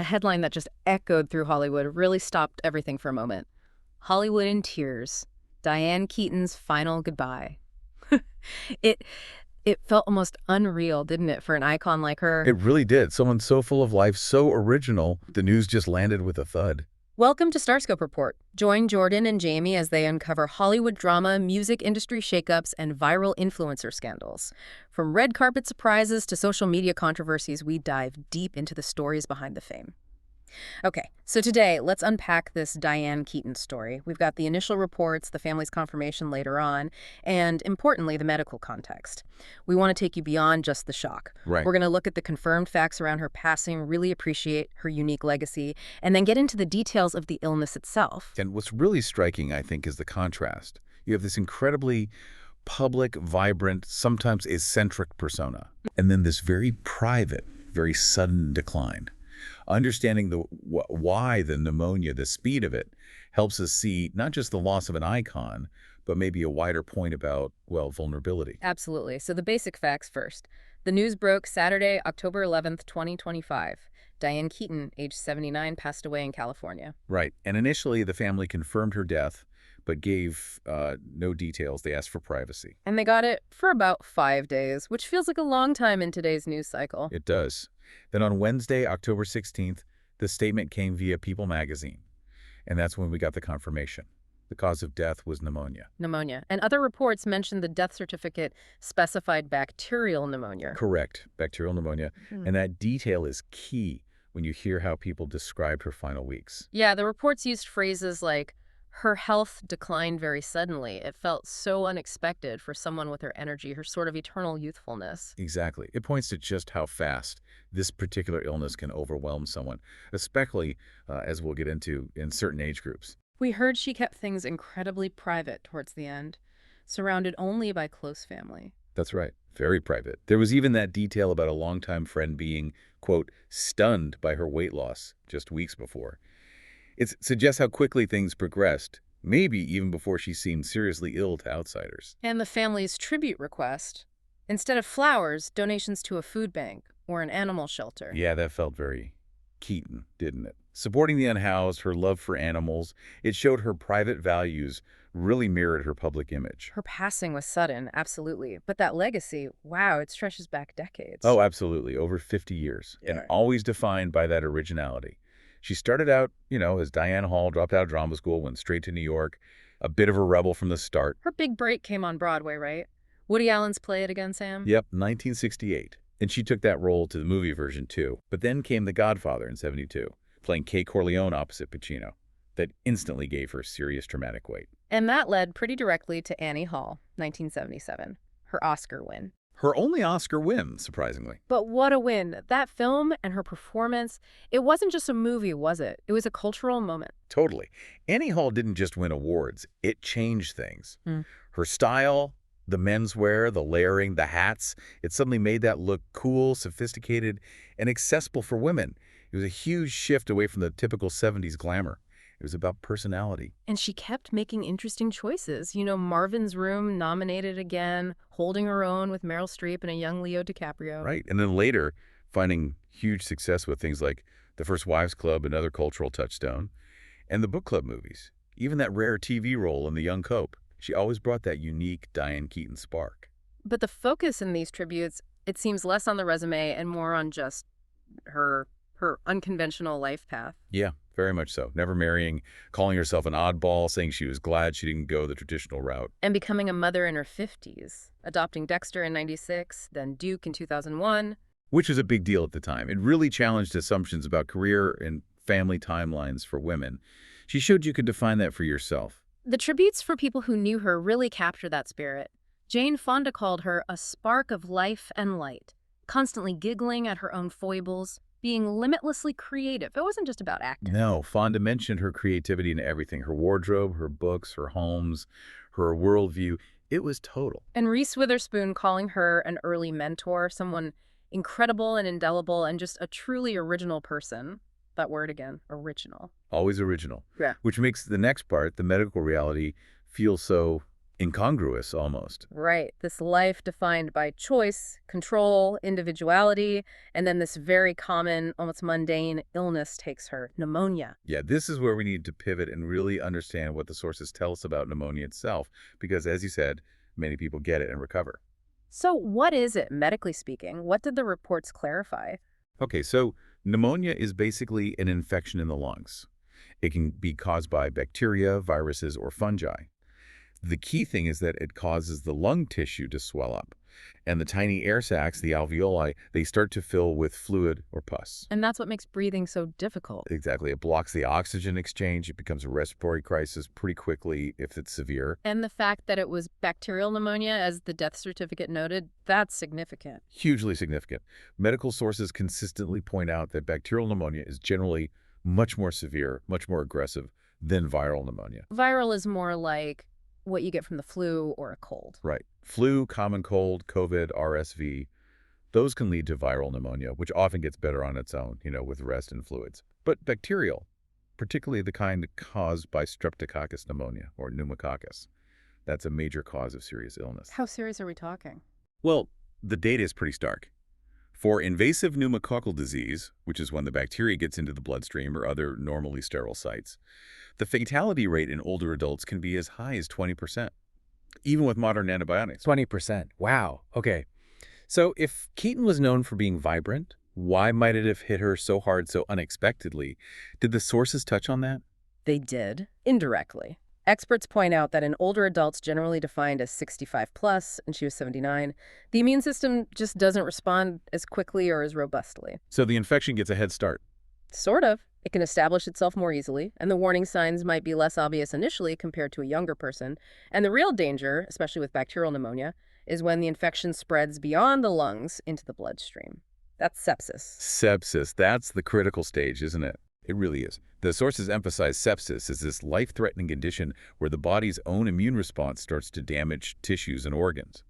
headline that just echoed through Hollywood, really stopped everything for a moment. Hollywood in tears. Diane Keaton's final goodbye. It it felt almost unreal, didn't it, for an icon like her? It really did. Someone so full of life, so original, the news just landed with a thud. Welcome to Starscope Report. Join Jordan and Jamie as they uncover Hollywood drama, music industry shakeups, and viral influencer scandals. From red carpet surprises to social media controversies, we dive deep into the stories behind the fame. Okay, so today, let's unpack this Diane Keaton story. We've got the initial reports, the family's confirmation later on, and importantly, the medical context. We want to take you beyond just the shock. Right. We're going to look at the confirmed facts around her passing, really appreciate her unique legacy, and then get into the details of the illness itself. And what's really striking, I think, is the contrast. You have this incredibly public, vibrant, sometimes eccentric persona, and then this very private, very sudden decline. Understanding why the pneumonia, the speed of it, helps us see not just the loss of an icon, but maybe a wider point about, well, vulnerability. Absolutely. So the basic facts first. The news broke Saturday, October 11th, 2025. Diane Keaton, age 79, passed away in California. Right. And initially, the family confirmed her death, but gave no details. They asked for privacy. And they got it for about 5 days, which feels like a long time in today's news cycle. It does. Then on Wednesday, October 16th, the statement came via People magazine. And that's when we got the confirmation. The cause of death was pneumonia. Pneumonia. And other reports mentioned the death certificate specified bacterial pneumonia. Correct. Bacterial pneumonia. And that detail is key when you hear how people described her final weeks. Yeah, the reports used phrases like, her health declined very suddenly. It felt so unexpected for someone with her energy, her sort of eternal youthfulness. Exactly. It points to just how fast this particular illness can overwhelm someone, especially, as we'll get into, in certain age groups. We heard she kept things incredibly private towards the end, surrounded only by close family. That's right. Very private. There was even that detail about a longtime friend being, quote, stunned by her weight loss just weeks before. It suggests how quickly things progressed, maybe even before she seemed seriously ill to outsiders. And the family's tribute request, instead of flowers, donations to a food bank or an animal shelter. Yeah, that felt very Keaton, didn't it? Supporting the unhoused, her love for animals, it showed her private values really mirrored her public image. Her passing was sudden, absolutely. But that legacy, wow, it stretches back decades. Oh, absolutely. Over 50 years. Yeah. And always defined by that originality. She started out, as Diane Hall, dropped out of drama school, went straight to New York, a bit of a rebel from the start. Her big break came on Broadway, right? Woody Allen's Play It Again, Sam? Yep, 1968. And she took that role to the movie version, too. But then came The Godfather in 72, playing Kay Corleone opposite Pacino. That instantly gave her serious dramatic weight. And that led pretty directly to Annie Hall, 1977, her Oscar win. Her only Oscar win, surprisingly. But what a win. That film and her performance, it wasn't just a movie, was it? It was a cultural moment. Totally. Annie Hall didn't just win awards. It changed things. Her style, the menswear, the layering, the hats, it suddenly made that look cool, sophisticated, and accessible for women. It was a huge shift away from the typical 70s glamour. It was about personality. And she kept making interesting choices. Marvin's Room nominated again, holding her own with Meryl Streep and a young Leo DiCaprio. Right. And then later, finding huge success with things like The First Wives Club, another cultural touchstone, and the book club movies. Even that rare TV role in The Young Cope. She always brought that unique Diane Keaton spark. But the focus in these tributes, it seems less on the resume and more on just her unconventional life path. Yeah, very much so. Never marrying, calling herself an oddball, saying she was glad she didn't go the traditional route. And becoming a mother in her 50s, adopting Dexter in 96, then Duke in 2001. Which was a big deal at the time. It really challenged assumptions about career and family timelines for women. She showed you could define that for yourself. The tributes for people who knew her really capture that spirit. Jane Fonda called her a spark of life and light, constantly giggling at her own foibles, being limitlessly creative. It wasn't just about acting. No, Fonda mentioned her creativity in everything. Her wardrobe, her books, her homes, her worldview. It was total. And Reese Witherspoon calling her an early mentor, someone incredible and indelible and just a truly original person. That word again, original. Always original. Yeah. Which makes the next part, the medical reality, feel so Incongruous, almost. Right. This life defined by choice, control, individuality, and then this very common, almost mundane illness takes her, pneumonia. Yeah, this is where we need to pivot and really understand what the sources tell us about pneumonia itself, because as you said, many people get it and recover. So what is it, medically speaking? What did the reports clarify? Okay, so pneumonia is basically an infection in the lungs. It can be caused by bacteria, viruses, or fungi. The key thing is that it causes the lung tissue to swell up, and the tiny air sacs, the alveoli, they start to fill with fluid or pus. And that's what makes breathing so difficult. Exactly. It blocks the oxygen exchange. It becomes a respiratory crisis pretty quickly if it's severe. And the fact that it was bacterial pneumonia, as the death certificate noted, that's significant. Hugely significant. Medical sources consistently point out that bacterial pneumonia is generally much more severe, much more aggressive than viral pneumonia. Viral is more like what you get from the flu or a cold. Right. Flu, common cold, COVID, RSV, those can lead to viral pneumonia, which often gets better on its own, with rest and fluids. But bacterial, particularly the kind caused by Streptococcus pneumonia or pneumococcus, that's a major cause of serious illness. How serious are we talking? Well, the data is pretty stark. For invasive pneumococcal disease, which is when the bacteria gets into the bloodstream or other normally sterile sites, the fatality rate in older adults can be as high as 20%, even with modern antibiotics. 20%. Wow. Okay. So if Keaton was known for being vibrant, why might it have hit her so hard so unexpectedly? Did the sources touch on that? They did, indirectly. Experts point out that in older adults generally defined as 65 plus, and she was 79, the immune system just doesn't respond as quickly or as robustly. So the infection gets a head start. Sort of. It can establish itself more easily, and the warning signs might be less obvious initially compared to a younger person. And the real danger, especially with bacterial pneumonia, is when the infection spreads beyond the lungs into the bloodstream. That's sepsis. Sepsis, that's the critical stage, isn't it? It really is. The sources emphasize sepsis as this life-threatening condition where the body's own immune response starts to damage tissues and organs.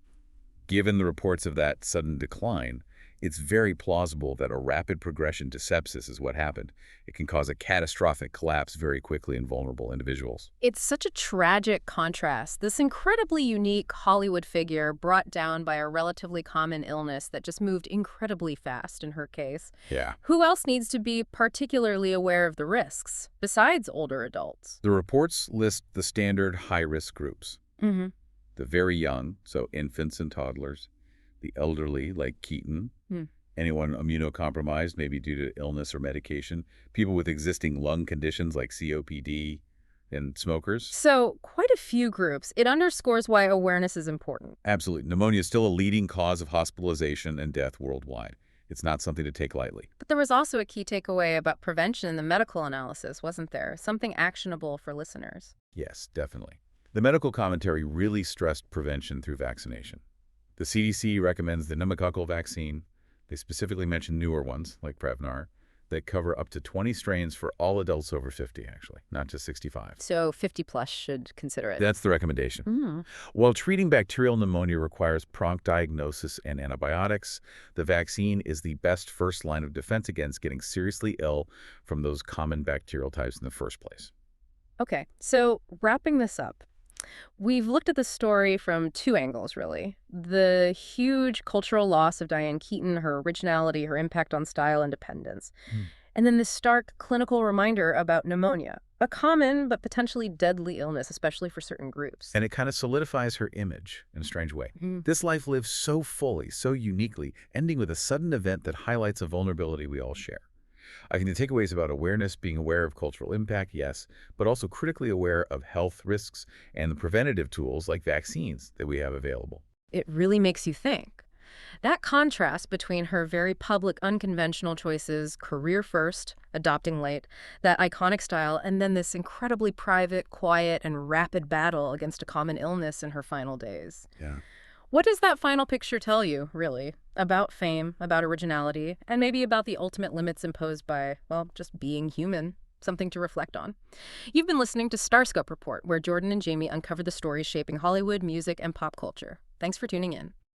Given the reports of that sudden decline, it's very plausible that a rapid progression to sepsis is what happened. It can cause a catastrophic collapse very quickly in vulnerable individuals. It's such a tragic contrast. This incredibly unique Hollywood figure brought down by a relatively common illness that just moved incredibly fast in her case. Yeah. Who else needs to be particularly aware of the risks, besides older adults? The reports list the standard high-risk groups. Mm-hmm. The very young, so infants and toddlers, the elderly, like Keaton, anyone immunocompromised, maybe due to illness or medication, people with existing lung conditions like COPD, and smokers. So, quite a few groups. It underscores why awareness is important. Absolutely. Pneumonia is still a leading cause of hospitalization and death worldwide. It's not something to take lightly. But there was also a key takeaway about prevention in the medical analysis, wasn't there? Something actionable for listeners. Yes, definitely. The medical commentary really stressed prevention through vaccination. The CDC recommends the pneumococcal vaccine. They specifically mention newer ones, like Prevnar, that cover up to 20 strains for all adults over 50, actually, not just 65. So 50 plus should consider it. That's the recommendation. While treating bacterial pneumonia requires prompt diagnosis and antibiotics, the vaccine is the best first line of defense against getting seriously ill from those common bacterial types in the first place. Okay, so wrapping this up, we've looked at the story from two angles, really. The huge cultural loss of Diane Keaton, her originality, her impact on style and dependence. And then this stark clinical reminder about pneumonia, a common but potentially deadly illness, especially for certain groups. And it kind of solidifies her image in a strange way. This life lives so fully, so uniquely, ending with a sudden event that highlights a vulnerability we all share. I think the takeaways about awareness, being aware of cultural impact, yes, but also critically aware of health risks and the preventative tools like vaccines that we have available. It really makes you think. That contrast between her very public, unconventional choices, career first, adopting late, that iconic style, and then this incredibly private, quiet, and rapid battle against a common illness in her final days. Yeah. What does that final picture tell you, really, about fame, about originality, and maybe about the ultimate limits imposed by, well, just being human? Something to reflect on. You've been listening to Starscope Report, where Jordan and Jamie uncover the stories shaping Hollywood, music, and pop culture. Thanks for tuning in.